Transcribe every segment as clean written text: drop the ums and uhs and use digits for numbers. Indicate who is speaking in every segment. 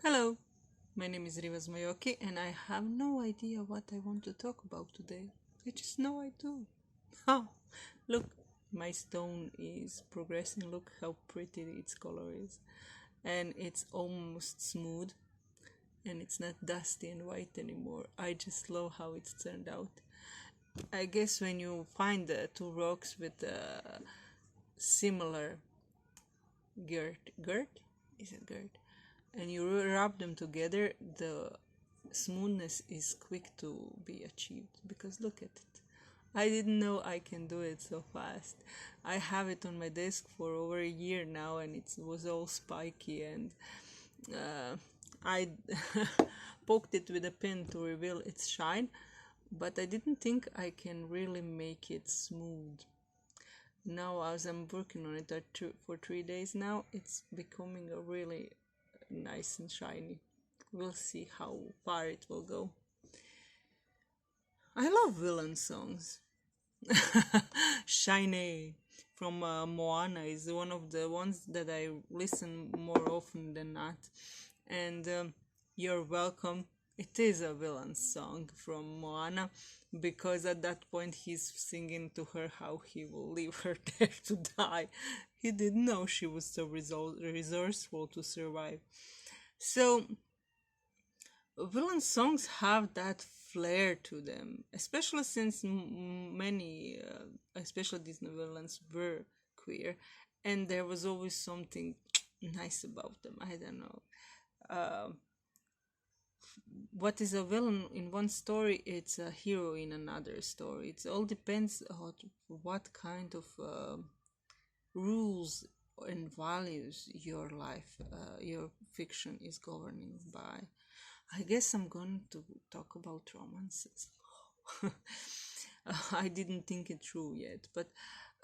Speaker 1: Hello, my name is Rivas Mayoki and I have no idea what I want to talk about today. I just know I do. Ha! Look, my stone is progressing. Look how pretty its color is. And it's almost smooth and it's not dusty and white anymore. I just love how it's turned out. I guess when you find two rocks with similar girt, is it girt? And you rub them together, the smoothness is quick to be achieved because look at it. I didn't know I can do it so fast. I have it on my desk for over a year now and it was all spiky and I poked it with a pin to reveal its shine, but I didn't think I can really make it smooth. Now as I'm working on it for 3 days now, it's becoming a really nice and shiny. We'll see how far it will go. I love villain songs. Shiny from Moana is one of the ones that I listen more often than not. And You're Welcome. It is a villain song from Moana because at that point he's singing to her how he will leave her there to die. He didn't know she was so resourceful to survive. So villain songs have that flair to them, especially since many, especially Disney villains, were queer, and there was always something nice about them. I don't know. Uh, what is a villain in one story, it's a hero in another story. It all depends on what kind of rules and values your life, your fiction is governing by. I guess I'm going to talk about romances. I didn't think it through yet, but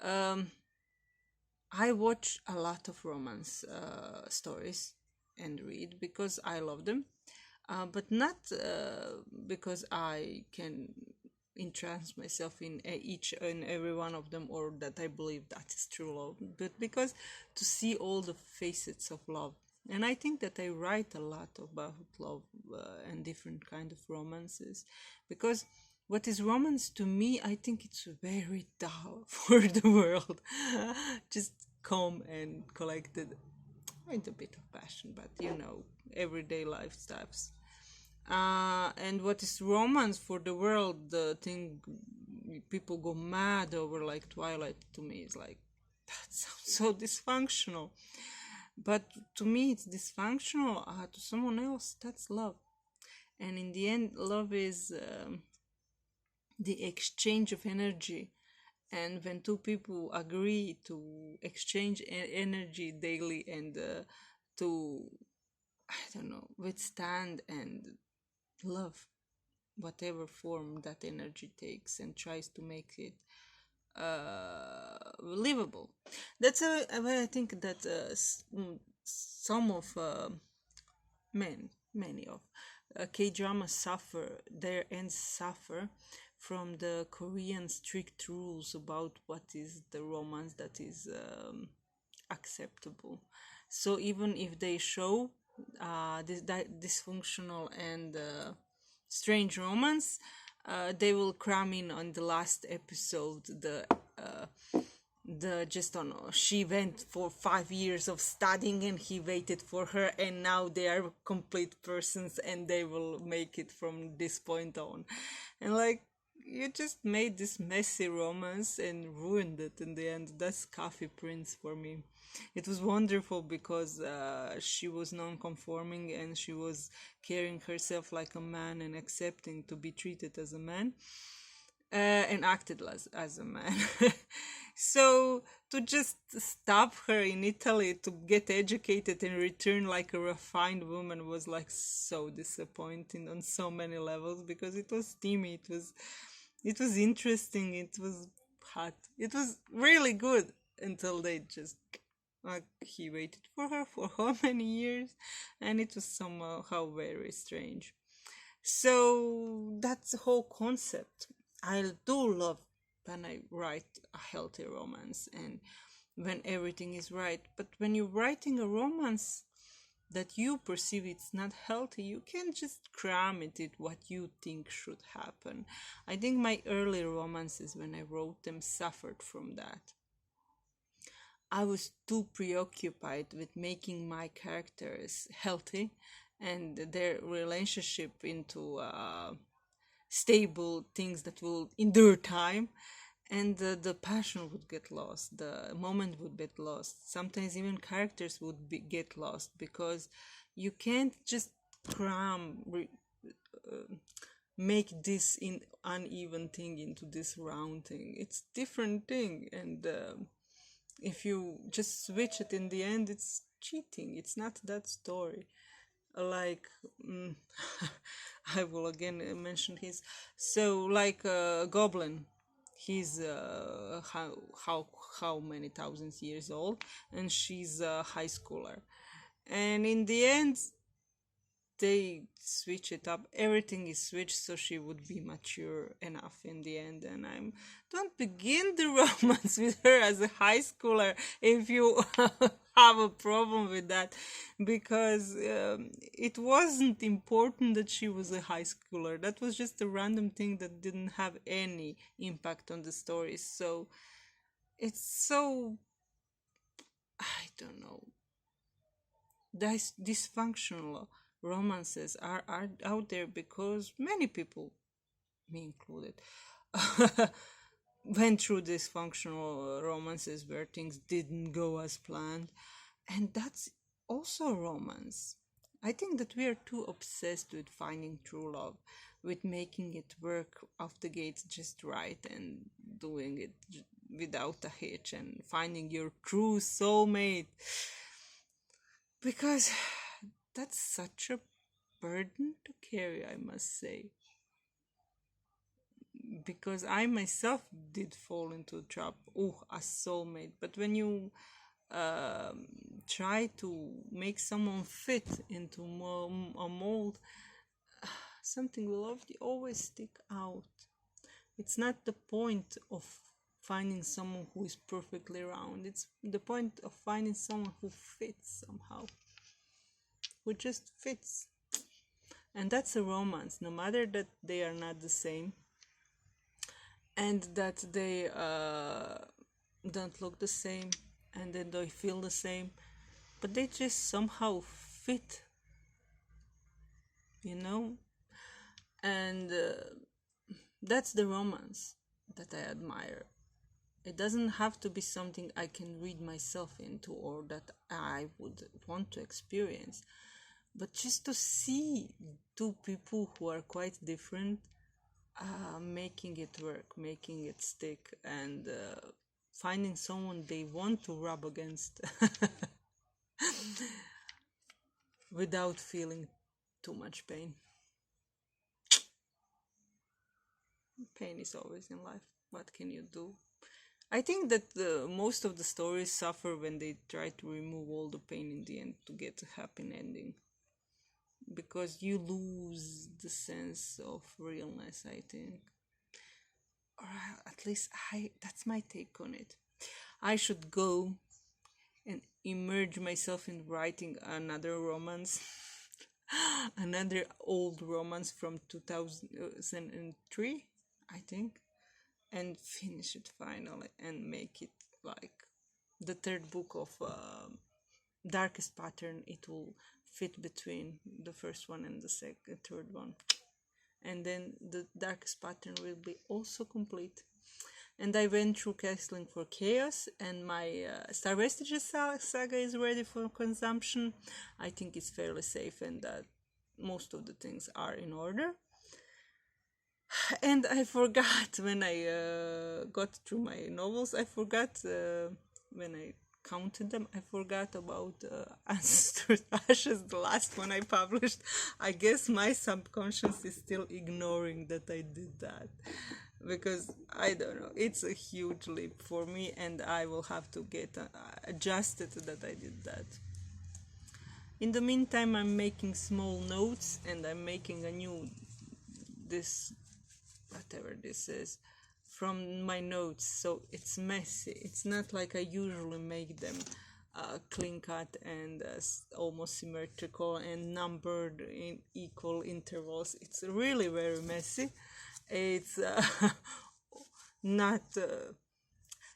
Speaker 1: um, I watch a lot of romance stories and read because I love them, but not because I can entrance myself in each and every one of them or that I believe that is true love, but because to see all the facets of love. And I think that I write a lot about love and different kind of romances because what is romance to me, I think it's very dull for the world. Just calm and collected with a bit of passion, but everyday life stuffs. And what is romance for the world, the thing people go mad over, like Twilight, to me is like, that sounds so dysfunctional. But to me, it's dysfunctional. To someone else, that's love. And in the end, love is the exchange of energy. And when two people agree to exchange energy daily and to, I don't know, withstand and love whatever form that energy takes and tries to make it livable. That's why I think that some of many of K-dramas suffer, their ends suffer from the Korean strict rules about what is the romance that is acceptable. So even if they show this dysfunctional and strange romance, they will cram in on the last episode the just don't know, she went for 5 years of studying and he waited for her and now they are complete persons and they will make it from this point on. And like, you just made this messy romance and ruined it in the end. That's Coffee Prince for me. It was wonderful because she was non-conforming and she was carrying herself like a man and accepting to be treated as a man, and acted as a man. So to just stop her in Italy to get educated and return like a refined woman was like so disappointing on so many levels because it was steamy, it was interesting, it was hot, it was really good until they just like he waited for her for how many years, and it was somehow very strange. So that's the whole concept. I do love when I write a healthy romance and when everything is right. But when you're writing a romance, that you perceive it's not healthy, you can't just cram it in what you think should happen. I think my early romances, when I wrote them, suffered from that. I was too preoccupied with making my characters healthy and their relationship into stable things that will endure time, and the passion would get lost, the moment would get lost, sometimes even characters would get lost, because you can't just cram make this in uneven thing into this round thing. It's different thing, and if you just switch it in the end, it's cheating. It's not that story. Like, mm, I will again mention his. So, like Goblin, he's how many thousands years old, and she's a high schooler, and in the end, they switch it up. Everything is switched so she would be mature enough in the end. And I'm don't begin the romance with her as a high schooler if you have a problem with that, because it wasn't important that she was a high schooler. That was just a random thing that didn't have any impact on the story. So it's so, I don't know, these dysfunctional romances are out there because many people, me included, went through dysfunctional romances where things didn't go as planned. And that's also romance. I think that we are too obsessed with finding true love, with making it work off the gates just right, and doing it without a hitch, and finding your true soulmate, because that's such a burden to carry, I must say. Because I myself did fall into a trap. Oh, a soulmate. But when you um, try to make someone fit into a mold, something will always stick out. It's not the point of finding someone who is perfectly round. It's the point of finding someone who fits somehow, who just fits. And that's a romance, no matter that they are not the same, and that they don't look the same, and then they feel the same, but they just somehow fit, you know? And that's the romance that I admire. It doesn't have to be something I can read myself into or that I would want to experience, but just to see two people who are quite different making it work, making it stick, and finding someone they want to rub against without feeling too much pain. Pain is always in life. What can you do? I think that most of the stories suffer when they try to remove all the pain in the end to get a happy ending, because you lose the sense of realness, I think. Or at least that's my take on it. I should go and immerse myself in writing another romance, another old romance from 2003, I think, and finish it finally and make it like the third book of Darkest Pattern. It will fit between the first one and the third one, and then the Darkest Pattern will be also complete. And I went through Castling for Chaos, and my Star Vestiges saga is ready for consumption. I think it's fairly safe, and that most of the things are in order. And I forgot when I got through my novels, I forgot when I counted them, I forgot about Ancestors' Ashes, the last one I published. I guess my subconscious is still ignoring that I did that, because I don't know, it's a huge leap for me, and I will have to get adjusted that I did that. In the meantime, I'm making small notes, and I'm making a new this whatever this is from my notes, so it's messy. It's not like I usually make them. clean cut and almost symmetrical and numbered in equal intervals. It's really very messy. It's not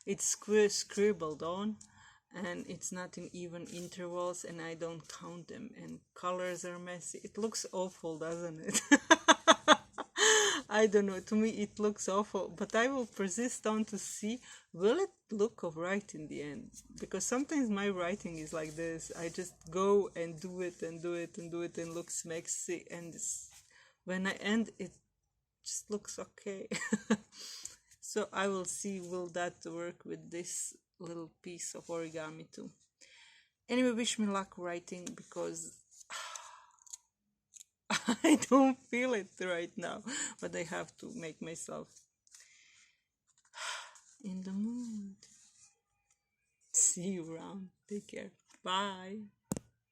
Speaker 1: it's scribbled on, and it's not in even intervals, and I don't count them, and colors are messy. It looks awful, doesn't it? I don't know, to me it looks awful, but I will persist on to see will it look alright in the end, because sometimes my writing is like this. I just go and do it and do it and do it and looks messy, and when I end it just looks okay. So I will see will that work with this little piece of origami too. Anyway, wish me luck writing, because I don't feel it right now, but I have to make myself in the mood. See you around. Take care. Bye.